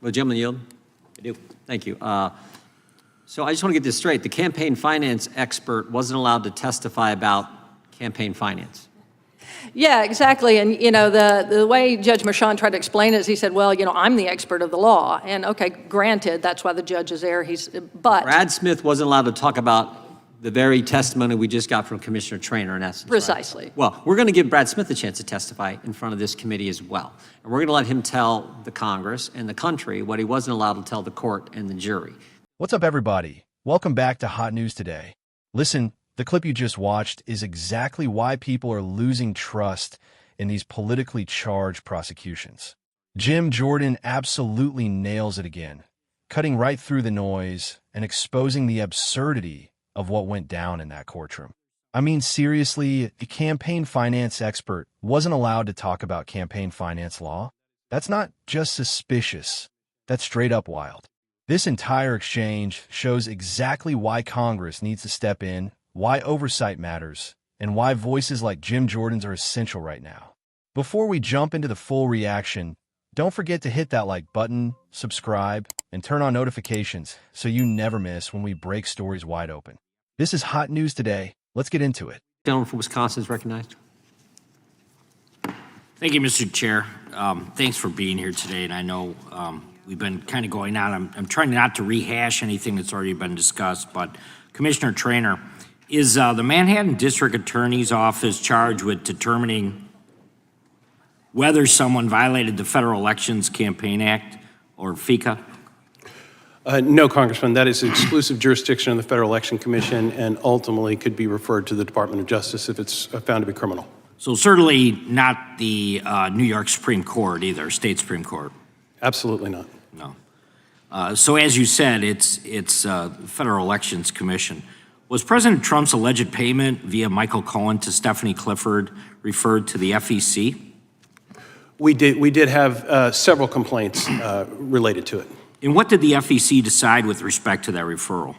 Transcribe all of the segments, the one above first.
Will the gentleman yield? I do. Thank you. So I just want to get this straight. The campaign finance expert wasn't allowed to testify about campaign finance. Yeah, exactly. And, you know, the way Judge Mershon tried to explain it is he said, well, you know, I'm the expert of the law. And, okay, granted, that's why the judge is there. But Brad Smith wasn't allowed to talk about the very testimony we just got from Commissioner Traynor, in essence. Precisely. Right? Well, we're going to give Brad Smith a chance to testify in front of this committee as well. And we're going to let him tell the Congress and the country what he wasn't allowed to tell the court and the jury. What's up, everybody? Welcome back to Hot News Today. Listen, the clip you just watched is exactly why people are losing trust in these politically charged prosecutions. Jim Jordan absolutely nails it again, cutting right through the noise and exposing the absurdity of what went down in that courtroom. I mean, seriously, the campaign finance expert wasn't allowed to talk about campaign finance law. That's not just suspicious. That's straight up wild. This entire exchange shows exactly why Congress needs to step in, why oversight matters, and why voices like Jim Jordan's are essential right now. Before we jump into the full reaction, don't forget to hit that like button, subscribe, and turn on notifications so you never miss when we break stories wide open. This is Hot News Today. Let's get into it. Gentleman from Wisconsin is recognized. Thank you, Mr. Chair. Thanks for being here today. And I know we've been kind of going on. I'm trying not to rehash anything that's already been discussed, but Commissioner Traynor, is the Manhattan District Attorney's Office charged with determining whether someone violated the Federal Elections Campaign Act, or FECA? No, Congressman. That is exclusive jurisdiction of the Federal Election Commission and ultimately could be referred to the Department of Justice if it's found to be criminal. So certainly not the New York Supreme Court either, state Supreme Court? Absolutely not. No. So as you said, it's Federal Elections Commission. Was President Trump's alleged payment via Michael Cohen to Stephanie Clifford referred to the FEC? We did have several complaints related to it. And what did the FEC decide with respect to that referral?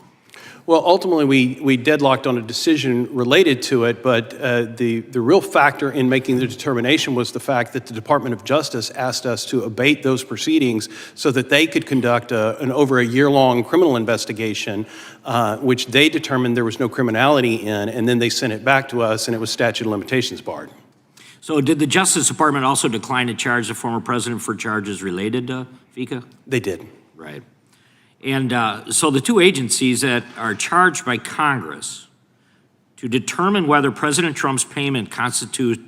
Well, ultimately, we deadlocked on a decision related to it, but the real factor in making the determination was the fact that the Department of Justice asked us to abate those proceedings so that they could conduct an over a year-long criminal investigation, which they determined there was no criminality in, and then they sent it back to us, and it was statute of limitations barred. So did the Justice Department also decline to charge the former president for charges related to FECA? They did. Right. And so the two agencies that are charged by Congress to determine whether President Trump's payment constituted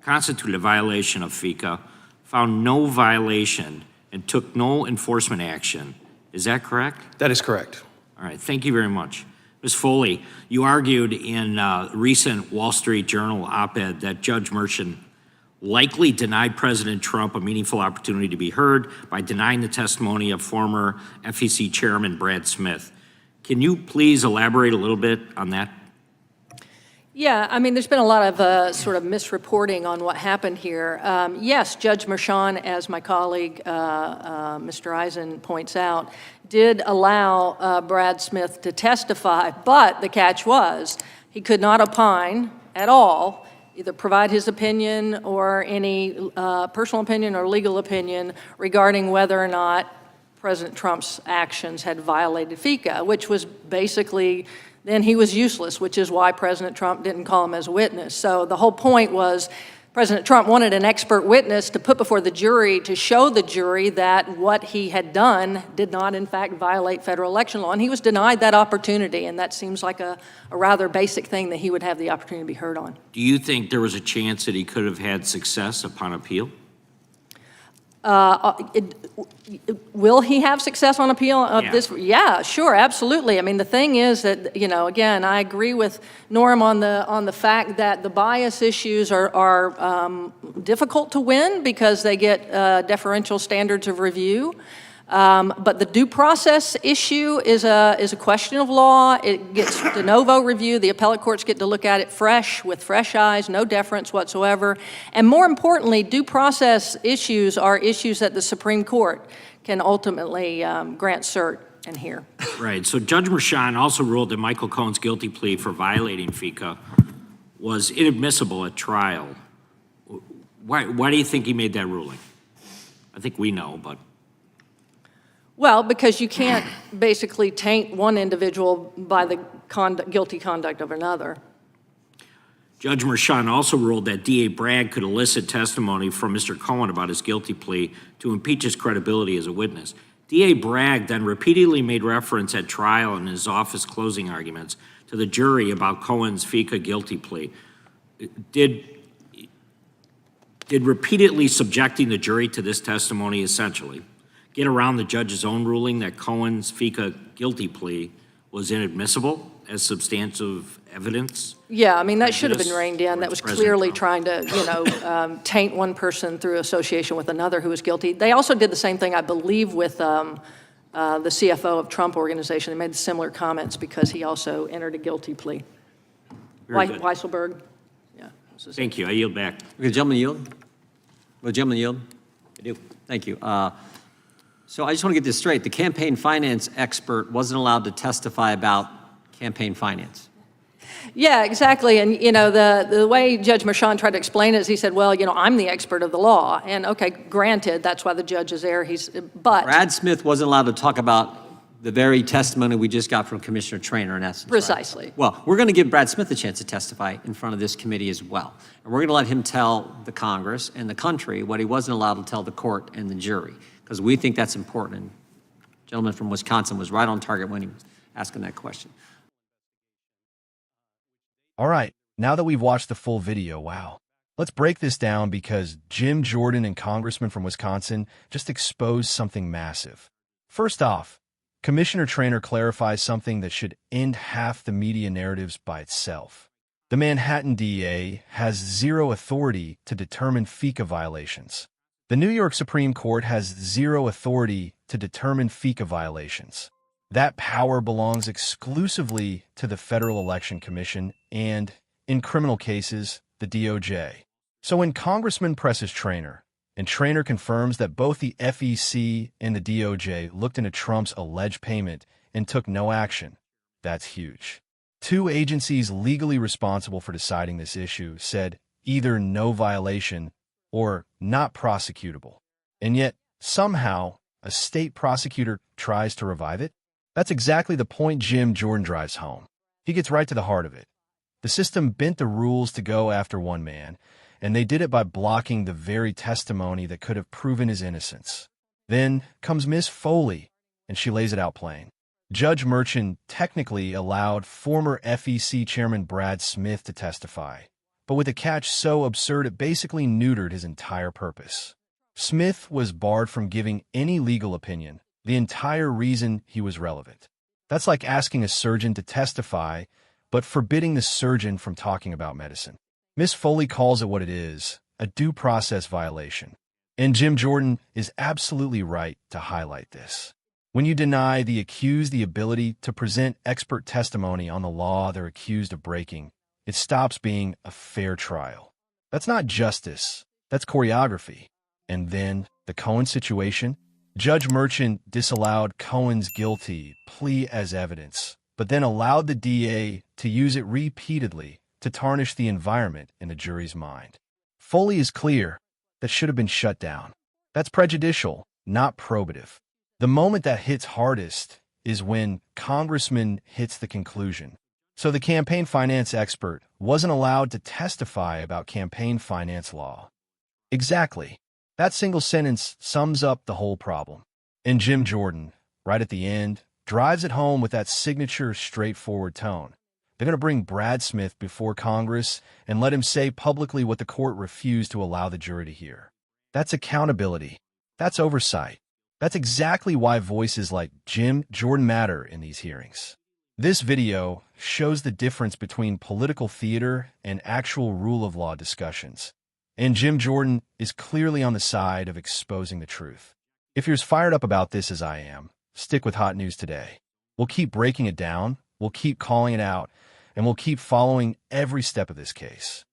a violation of FECA found no violation and took no enforcement action. Is that correct? That is correct. All right. Thank you very much. Ms. Foley, you argued in a recent Wall Street Journal op-ed that Judge Mershon likely denied President Trump a meaningful opportunity to be heard by denying the testimony of former FEC Chairman Brad Smith. Can you please elaborate a little bit on that? yeah, I mean, there's been a lot of sort of misreporting on what happened here. Yes, Judge Mershon, as my colleague Mr. Eisen points out, did allow Brad Smith to testify, but the catch was he could not opine at all, either provide his opinion or any personal opinion or legal opinion regarding whether or not President Trump's actions had violated FECA, which was basically, then he was useless, which is why President Trump didn't call him as a witness. So the whole point was President Trump wanted an expert witness to put before the jury to show the jury that what he had done did not, in fact, violate federal election law. And he was denied that opportunity, and that seems like a rather basic thing that he would have the opportunity to be heard on. Do you think there was a chance that he could have had success upon appeal? Will he have success on appeal of this? Yeah, sure, absolutely. I mean, the thing is that, you know, again, I agree with Norm on the fact that the bias issues are difficult to win because they get deferential standards of review. But the due process issue is a question of law. It gets de novo review. The appellate courts get to look at it fresh, with fresh eyes, no deference whatsoever. And more importantly, due process issues are issues that the Supreme Court can ultimately grant cert and hear. Right. So Judge Mershon also ruled that Michael Cohen's guilty plea for violating FECA was inadmissible at trial. Why do you think he made that ruling? I think we know, but... Well, because you can't basically taint one individual by the guilty conduct of another. Judge Mershon also ruled that DA Bragg could elicit testimony from Mr. Cohen about his guilty plea to impeach his credibility as a witness. DA Bragg then repeatedly made reference at trial in his office closing arguments to the jury about Cohen's FICA guilty plea. Did repeatedly subjecting the jury to this testimony essentially get around the judge's own ruling that Cohen's FICA guilty plea was inadmissible as substantive evidence? Yeah, I mean, that should have been reined in. That was President clearly Trump. trying to, taint one person through association with another who was guilty. They also did the same thing, I believe, with the CFO of Trump Organization. They made similar comments because he also entered a guilty plea. Very good. Weisselberg. Yeah. Thank you. I yield back. Okay, gentlemen yield? Will gentlemen yield? I do. Thank you. So I just want to get this straight. The campaign finance expert wasn't allowed to testify about campaign finance. Yeah, exactly. And, the way Judge Mershon tried to explain it is he said, well, I'm the expert of the law. And, okay, granted, that's why the judge is there. But Brad Smith wasn't allowed to talk about the very testimony we just got from Commissioner Traynor, in essence. Precisely. Right? Well, we're going to give Brad Smith a chance to testify in front of this committee as well. And we're going to let him tell the Congress and the country what he wasn't allowed to tell the court and the jury, because we think that's important. And the gentleman from Wisconsin was right on target when he was asking that question. All right, now that we've watched the full video, wow. Let's break this down because Jim Jordan and Congressman from Wisconsin just exposed something massive. First off, Commissioner Traynor clarifies something that should end half the media narratives by itself. The Manhattan DA has zero authority to determine FICA violations. The New York Supreme Court has zero authority to determine FICA violations. That power belongs exclusively to the Federal Election Commission and, in criminal cases, the DOJ. So when Congressman presses Traynor, and Traynor confirms that both the FEC and the DOJ looked into Trump's alleged payment and took no action, that's huge. Two agencies legally responsible for deciding this issue said either no violation or not prosecutable. And yet, somehow, a state prosecutor tries to revive it? That's exactly the point Jim Jordan drives home. He gets right to the heart of it. The system bent the rules to go after one man, and they did it by blocking the very testimony that could have proven his innocence. Then comes Miss Foley, and she lays it out plain. Judge Merchant technically allowed former FEC Chairman Brad Smith to testify, but with a catch so absurd it basically neutered his entire purpose. Smith was barred from giving any legal opinion, the entire reason he was relevant. That's like asking a surgeon to testify, but forbidding the surgeon from talking about medicine. Miss Foley calls it what it is, a due process violation. And Jim Jordan is absolutely right to highlight this. When you deny the accused the ability to present expert testimony on the law they're accused of breaking, it stops being a fair trial. That's not justice, that's choreography. And then, the Cohen situation? Judge Merchant disallowed Cohen's guilty plea as evidence, but then allowed the DA to use it repeatedly to tarnish the environment in the jury's mind. Foley is clear that should have been shut down. That's prejudicial, not probative. The moment that hits hardest is when Congressman hits the conclusion. So the campaign finance expert wasn't allowed to testify about campaign finance law. Exactly. That single sentence sums up the whole problem. And Jim Jordan, right at the end, drives it home with that signature straightforward tone. They're going to bring Brad Smith before Congress and let him say publicly what the court refused to allow the jury to hear. That's accountability. That's oversight. That's exactly why voices like Jim Jordan matter in these hearings. This video shows the difference between political theater and actual rule of law discussions. And Jim Jordan is clearly on the side of exposing the truth. If you're as fired up about this as I am, stick with Hot News Today. We'll keep breaking it down, we'll keep calling it out, and we'll keep following every step of this case.